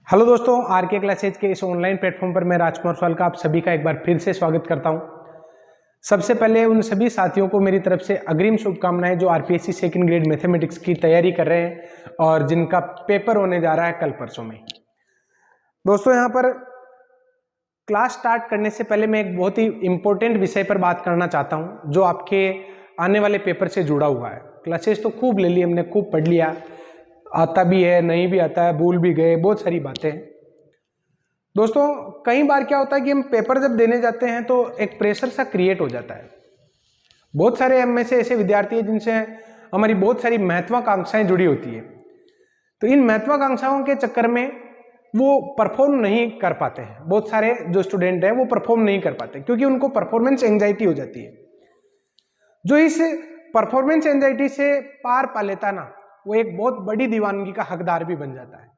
Hello दोस्तों, are के classes के इस ऑनलाइन प्लेटफॉर्म पर मैं राजकुमार सवाल का आप सभी का एक बार फिर से स्वागत करता हूं। सबसे पहले उन सभी साथियों को मेरी तरफ से अग्रिम शुभकामनाएं जो आरपीएससी सेकंड ग्रेड मैथमेटिक्स की तैयारी कर रहे हैं और जिनका पेपर होने जा रहा है कल परसों में। दोस्तों, यहाँ पर क्लास स्टार्ट करने से पहले मैं एक बहुत ही इंपॉर्टेंट विषय पर बात करना चाहता हूँ जो आपके आने वाले पेपर से जुड़ा हुआ है। क्लासेस तो खूब ले ली हमने, खूब पढ़ लिया, आता भी है, नहीं भी आता है, भूल भी गए, बहुत सारी बातें हैं। दोस्तों, कई बार क्या होता है कि हम पेपर जब देने जाते हैं तो एक प्रेशर सा क्रिएट हो जाता है। बहुत सारे हम में से ऐसे विद्यार्थी हैं जिनसे हमारी बहुत सारी महत्वाकांक्षाएं जुड़ी होती है, तो इन महत्वाकांक्षाओं के चक्कर में वो परफॉर्म नहीं कर पाते हैं। बहुत सारे जो स्टूडेंट हैं वो परफॉर्म नहीं कर पाते क्योंकि उनको परफॉर्मेंस एंजाइटी हो जाती है। जो इस परफॉर्मेंस एंजाइटी से पार पा लेता ना, वो एक बहुत बड़ी दीवानगी का हकदार भी बन जाता है।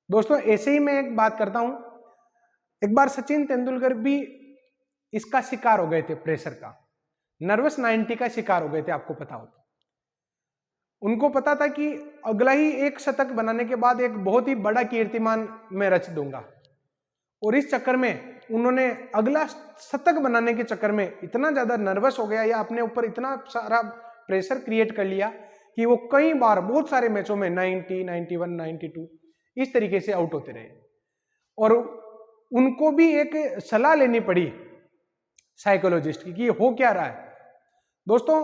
दोस्तों, ऐसे ही मैं एक बात करता हूं, एक बार सचिन तेंदुलकर भी इसका शिकार हो गए थे, प्रेशर का, नर्वस 90 का शिकार हो गए थे। आपको पता हो तो उनको पता था कि अगला ही एक शतक बनाने के बाद एक बहुत ही बड़ा कीर्तिमान मैं रच दूंगा, और इस चक्कर में उन्होंने अगला शतक बनाने के चक्कर में इतना ज्यादा नर्वस हो गया या अपने ऊपर इतना सारा प्रेशर क्रिएट कर लिया कि वो कई बार बहुत सारे मैचों में 90, 91, 92 इस तरीके से आउट होते रहे। और उनको भी एक सलाह लेनी पड़ी साइकोलॉजिस्ट की कि हो क्या रहा है। दोस्तों,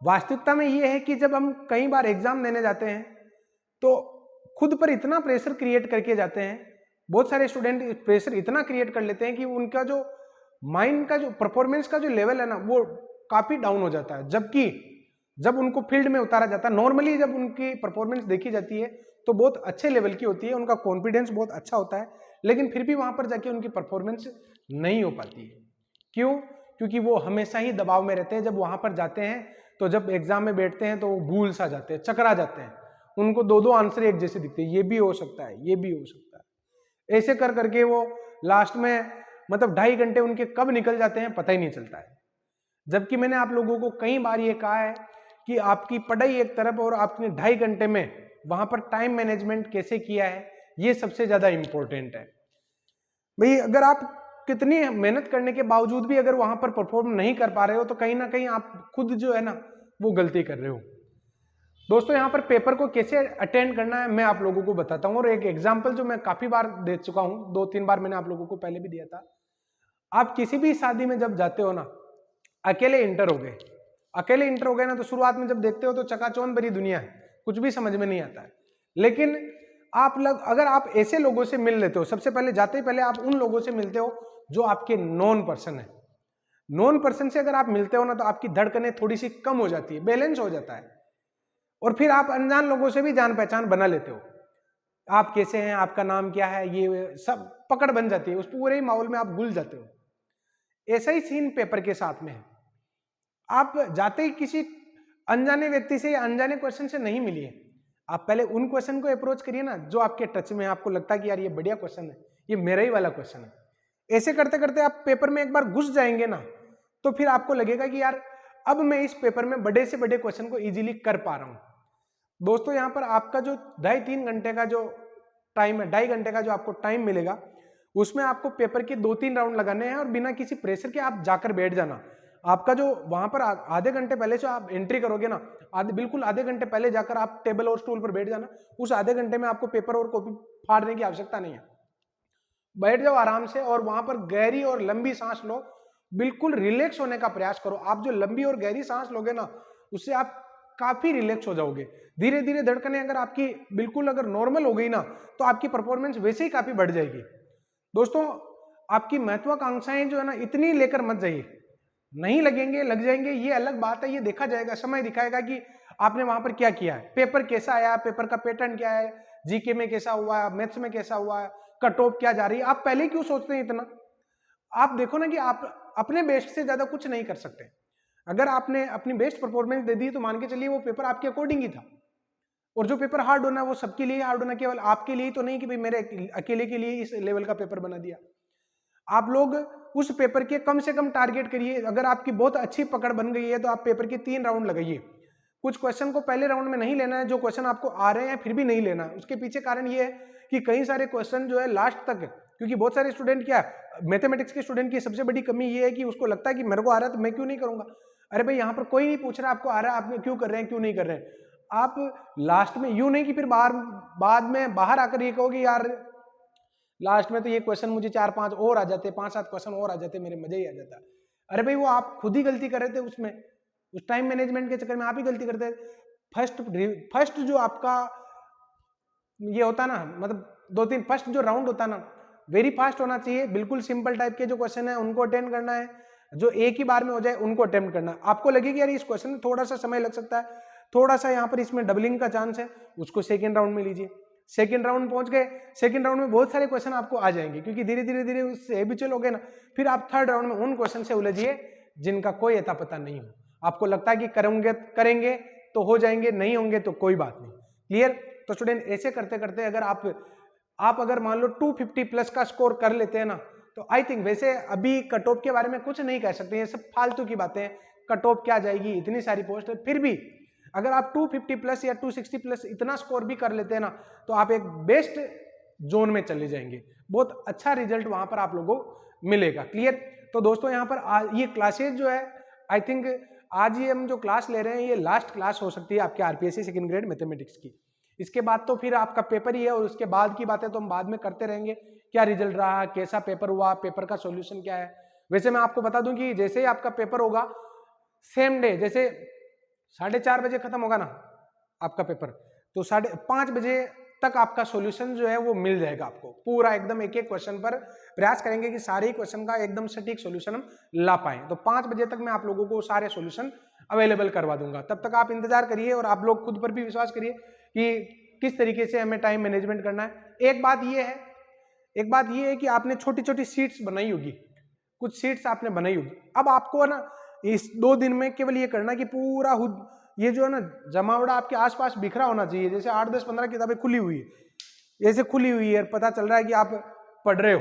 वास्तविकता में यह है कि जब हम कई बार एग्जाम देने जाते हैं तो खुद पर इतना प्रेशर क्रिएट करके जाते हैं। बहुत सारे स्टूडेंट प्रेशर इतना क्रिएट कर लेते हैं कि उनका जो माइंड का जो परफॉर्मेंस का जो लेवल है ना, वो काफी डाउन हो जाता है। जबकि जब उनको फील्ड में उतारा जाता है, नॉर्मली जब उनकी परफॉर्मेंस देखी जाती है तो बहुत अच्छे लेवल की होती है, उनका कॉन्फिडेंस बहुत अच्छा होता है, लेकिन फिर भी वहां पर जाके उनकी परफॉर्मेंस नहीं हो पाती है। क्यों? क्योंकि वो हमेशा ही दबाव में रहते हैं। जब वहां पर जाते हैं तो जब एग्जाम में बैठते हैं तो वो भूल सा जाते हैं, चकरा जाते हैं, उनको दो दो आंसर एक जैसे दिखते हैं, ये भी हो सकता है, ये भी हो सकता है। ऐसे कर करके वो लास्ट में मतलब 2.5 घंटे उनके कब निकल जाते हैं पता ही नहीं चलता है। जबकि मैंने आप लोगों को कई बार ये कहा है कि आपकी पढ़ाई एक तरफ और आपने 2.5 घंटे में वहां पर टाइम मैनेजमेंट कैसे किया है, ये सबसे ज्यादा इंपॉर्टेंट है। भाई, अगर आप कितनी मेहनत करने के बावजूद भी अगर वहां पर परफॉर्म नहीं कर पा रहे हो तो कहीं ना कहीं आप खुद जो है ना वो गलती कर रहे हो। दोस्तों, यहाँ पर पेपर को कैसे अटेंड करना है मैं आप लोगों को बताता हूँ, और एक एग्जाम्पल जो मैं काफी बार दे चुका हूँ, 2-3 बार मैंने आप लोगों को पहले भी दिया था। आप किसी भी शादी में जब जाते हो ना, अकेले इंटर हो गए, अकेले इंटर हो गए ना, तो शुरुआत में जब देखते हो तो चकाचौंध भरी दुनिया है, कुछ भी समझ में नहीं आता है। लेकिन अगर आप ऐसे लोगों से मिल लेते हो, सबसे पहले जाते ही पहले आप उन लोगों से मिलते हो जो आपके नॉन पर्सन है। नॉन पर्सन से अगर आप मिलते हो ना तो आपकी धड़कनें थोड़ी सी कम हो जाती है, बैलेंस हो जाता है, और फिर आप अनजान लोगों से भी जान पहचान बना लेते हो। आप कैसे हैं, आपका नाम क्या है, ये सब पकड़ बन जाती है, उस पूरे ही माहौल में आप घुल जाते हो। ऐसा ही सीन पेपर के साथ में है। आप जाते ही किसी अनजाने व्यक्ति से या अनजाने क्वेश्चन से नहीं मिलिए, आप पहले उन क्वेश्चन को अप्रोच करिए ना जो आपके टच में है, आपको लगता है कि यार ये बढ़िया क्वेश्चन है, ये मेरा ही वाला क्वेश्चन है। ऐसे करते करते आप पेपर में एक बार घुस जाएंगे ना, तो फिर आपको लगेगा कि यार अब मैं इस पेपर में बड़े से बड़े क्वेश्चन को इजीली कर पा रहा हूं। दोस्तों, यहाँ पर आपका जो 2.5-3 घंटे का जो टाइम है, 2.5 घंटे का जो आपको टाइम मिलेगा, उसमें आपको पेपर के 2-3 राउंड लगाने हैं और बिना किसी प्रेशर के आप जाकर बैठ जाना। आपका जो वहां पर आधे घंटे पहले से आप एंट्री करोगे ना, बिल्कुल आधे घंटे पहले जाकर आप टेबल और स्टूल पर बैठ जाना। उस आधे घंटे में आपको पेपर और कॉपी फाड़ने की आवश्यकता नहीं है। बैठ जाओ आराम से और वहां पर गहरी और लंबी सांस लो, बिल्कुल रिलैक्स होने का प्रयास करो। आप जो लंबी और गहरी सांस लोगे ना, उससे आप काफी रिलैक्स हो जाओगे। धीरे धीरे धड़कनें अगर आपकी बिल्कुल अगर नॉर्मल हो गई ना, तो आपकी परफॉर्मेंस वैसे ही काफी बढ़ जाएगी। दोस्तों, आपकी महत्वाकांक्षाएं जो है ना इतनी लेकर मत जाइए, नहीं लगेंगे, लग जाएंगे, ये अलग बात है, ये देखा जाएगा, समय दिखाएगा कि आपने वहां पर क्या किया है, पेपर कैसा आया, पेपर का पैटर्न क्या है, जीके में कैसा हुआ, मैथ्स में कैसा हुआ, कट ऑफ क्या जा रही है। आप पहले क्यों सोचते हैं इतना? आप देखो ना कि आप अपने बेस्ट से ज्यादा कुछ नहीं कर सकते। अगर आपने अपनी बेस्ट परफॉर्मेंस दे दी तो मान के चलिए वो पेपर आपके अकॉर्डिंग ही था। और जो पेपर हार्ड होना है वो सबके लिए हार्ड होना, केवल आपके लिए तो नहीं कि भाई मेरे अकेले के लिए इस लेवल का पेपर बना दिया। आप लोग उस पेपर के कम से कम टारगेट करिए। अगर आपकी बहुत अच्छी पकड़ बन गई है तो आप पेपर के 3 राउंड लगाइए। कुछ क्वेश्चन को पहले राउंड में नहीं लेना है, जो क्वेश्चन आपको आ रहे हैं फिर भी नहीं लेना। उसके पीछे कारण ये है कि कई सारे क्वेश्चन जो है लास्ट तक, क्योंकि बहुत सारे स्टूडेंट क्या, मैथमेटिक्स के स्टूडेंट की सबसे बड़ी कमी ये है कि उसको लगता है कि मेरे को आ रहा है तो मैं क्यों नहीं करूंगा। अरे भाई यहाँ पर कोई नहीं पूछ रहा आपको आ रहा है, आप क्यों कर रहे हैं, क्यों नहीं कर रहे हैं। आप लास्ट में यूं नहीं कि फिर बाद में बाहर आकर ये कहोगे यार लास्ट में तो ये क्वेश्चन मुझे 4-5 और आ जाते, 5-7 क्वेश्चन और आ जाते, मेरे मजे ही आ जाता। अरे भाई वो आप खुद ही गलती कर रहे थे उसमें, उस टाइम मैनेजमेंट के चक्कर में आप ही गलती करते। फर्स्ट जो आपका ये होता ना, मतलब 2-3 फर्स्ट जो राउंड होता ना, वेरी फास्ट होना चाहिए। बिल्कुल सिंपल टाइप के जो क्वेश्चन है उनको अटेंड करना है, जो एक ही बार में हो जाए उनको अटेम्प्ट करना है। आपको लगे कि यार इस क्वेश्चन में थोड़ा सा समय लग सकता है, थोड़ा सा यहाँ पर इसमें डबलिंग का चांस है, उसको सेकेंड राउंड में लीजिए। सेकेंड राउंड पहुंच गए, सेकेंड राउंड में बहुत सारे क्वेश्चन आपको आ जाएंगे, क्योंकि धीरे धीरे उससे हैबिचुअल हो गए ना। फिर आप थर्ड राउंड में उन क्वेश्चन से उलझिए जिनका कोई अता पता नहीं हो। आपको लगता है कि करेंगे तो हो जाएंगे, नहीं होंगे तो कोई बात नहीं। क्लियर? तो स्टूडेंट ऐसे करते करते अगर आप अगर मान लो 250 प्लस का स्कोर कर लेते हैं ना, तो आई थिंक, वैसे अभी कट ऑफ के बारे में कुछ नहीं कह सकते, ये सब फालतू की बातें, कट ऑफ क्या जाएगी, इतनी सारी पोस्ट है। फिर भी अगर आप 250 प्लस या 260 प्लस इतना स्कोर भी कर लेते हैं ना, तो आप एक बेस्ट जोन में चले जाएंगे, बहुत अच्छा रिजल्ट वहां पर आप लोगों को मिलेगा। क्लियर? तो दोस्तों यहाँ पर ये क्लासेज जो है, आई थिंक आज ये हम जो क्लास ले रहे हैं ये लास्ट क्लास हो सकती है आपके आरपीएससी सेकंड ग्रेड मैथमेटिक्स की। इसके बाद तो फिर आपका पेपर ही है, और उसके बाद की बातें तो हम बाद में करते रहेंगे, क्या रिजल्ट रहा, कैसा पेपर हुआ, पेपर का सॉल्यूशन क्या है। वैसे मैं आपको बता दूं कि जैसे ही आपका पेपर होगा सेम डे, जैसे 4:30 बजे खत्म होगा ना आपका पेपर, तो 5:30 बजे तक आपका सॉल्यूशन जो है वो मिल जाएगा आपको पूरा, एकदम एक एक क्वेश्चन पर प्रयास करेंगे कि सारे ही क्वेश्चन का एकदम सटीक सॉल्यूशन हम ला पाए। तो 5 बजे तक मैं आप लोगों को सारे सॉल्यूशन अवेलेबल करवा दूंगा। तब तक आप इंतजार करिए और आप लोग खुद पर भी विश्वास करिए कि किस तरीके से हमें टाइम मैनेजमेंट करना है। एक बात ये है कि आपने छोटी छोटी सीट्स बनाई होगी, कुछ सीट्स आपने बनाई होगी। अब आपको है ना इस 2 दिन में केवल ये करना कि पूरा ये जो है ना जमावड़ा आपके आसपास बिखरा होना चाहिए। जैसे 8, 10, 15 किताबें खुली हुई है, ऐसे खुली हुई है, पता चल रहा है कि आप पढ़ रहे हो।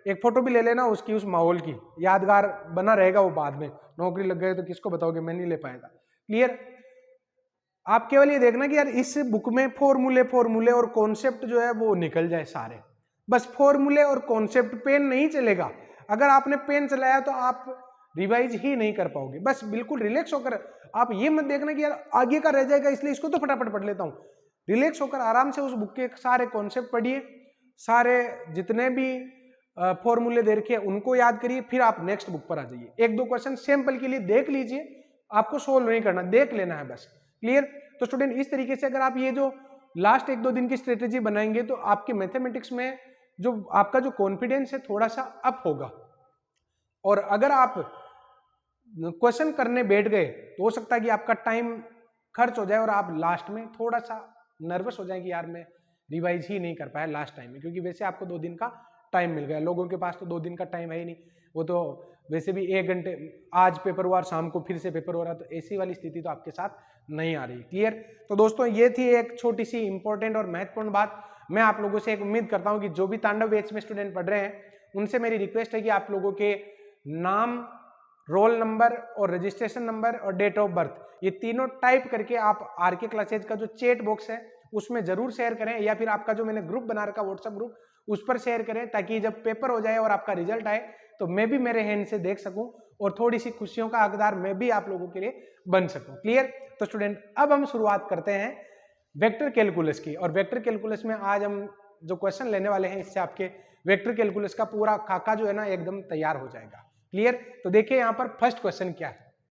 एक फोटो भी ले लेना उसकी, उस माहौल की, यादगार बना रहेगा वो बाद में। नौकरी लग गए तो किसको बताओगे, मैं नहीं ले पाएगा। क्लियर? आप केवल ये देखना कि यार इस बुक में फॉर्मूले और कॉन्सेप्ट जो है वो निकल जाए सारे, बस फॉर्मूले और कॉन्सेप्ट। पेन नहीं चलेगा, अगर आपने पेन चलाया तो आप रिवाइज ही नहीं कर पाओगे। बस बिल्कुल रिलैक्स होकर, आप ये मत देखना कि यार आगे का रह जाएगा इसलिए इसको तो फटाफट पढ़ लेता हूं। रिलैक्स होकर आराम से उस बुक के सारे कॉन्सेप्ट पढ़िए, सारे जितने भी फॉर्मूले दे रखे उनको याद करिए, फिर आप नेक्स्ट बुक पर आ जाइए। 1-2 क्वेश्चन सैंपल के लिए देख लीजिए, आपको सोल्व नहीं करना, देख लेना है बस। क्लियर? तो स्टूडेंट इस तरीके से अगर आप ये जो लास्ट 1-2 दिन की स्ट्रेटेजी बनाएंगे तो आपके मैथमेटिक्स में जो आपका जो कॉन्फिडेंस है थोड़ा सा अप होगा। और अगर आप क्वेश्चन करने बैठ गए तो हो सकता है कि आपका टाइम खर्च हो जाए और आप लास्ट में थोड़ा सा नर्वस हो जाए कि यार मैं रिवाइज ही नहीं कर पाया लास्ट टाइम में, क्योंकि वैसे आपको 2 दिन का टाइम मिल गया। लोगों के पास तो 2 दिन का टाइम है ही नहीं, वो तो वैसे भी 1 घंटे, आज पेपर हुआ और शाम को फिर से पेपर हो रहा, तो ऐसी वाली स्थिति तो आपके साथ नहीं आ रही। क्लियर? तो दोस्तों ये थी एक छोटी सी इंपॉर्टेंट और महत्वपूर्ण बात। मैं आप लोगों से एक उम्मीद करता हूं कि जो भी तांडव बैच में स्टूडेंट पढ़ रहे हैं उनसे मेरी रिक्वेस्ट है कि आप लोगों के नाम, रोल नंबर और रजिस्ट्रेशन नंबर और डेट ऑफ बर्थ ये तीनों टाइप करके आप आरके क्लासेज का जो चैट बॉक्स है उसमें जरूर शेयर करें, या फिर आपका जो मैंने ग्रुप बना रखा व्हाट्सएप ग्रुप उस पर शेयर करें, ताकि जब पेपर हो जाए और आपका रिजल्ट आए तो मैं भी मेरे हैंड से देख सकूं और थोड़ी सी खुशियों का हकदार मैं भी आप लोगों के लिए बन सकूं। क्लियर? तो स्टूडेंट अब हम शुरुआत करते हैं वेक्टर कैलकुलस की, और वेक्टर कैलकुलस में आज हम जो क्वेश्चन लेने वाले हैं इससे आपके वेक्टर कैलकुलस का पूरा खाका जो है ना एकदम तैयार हो जाएगा। क्लियर? तो देखिए यहाँ पर फर्स्ट क्वेश्चन क्या है।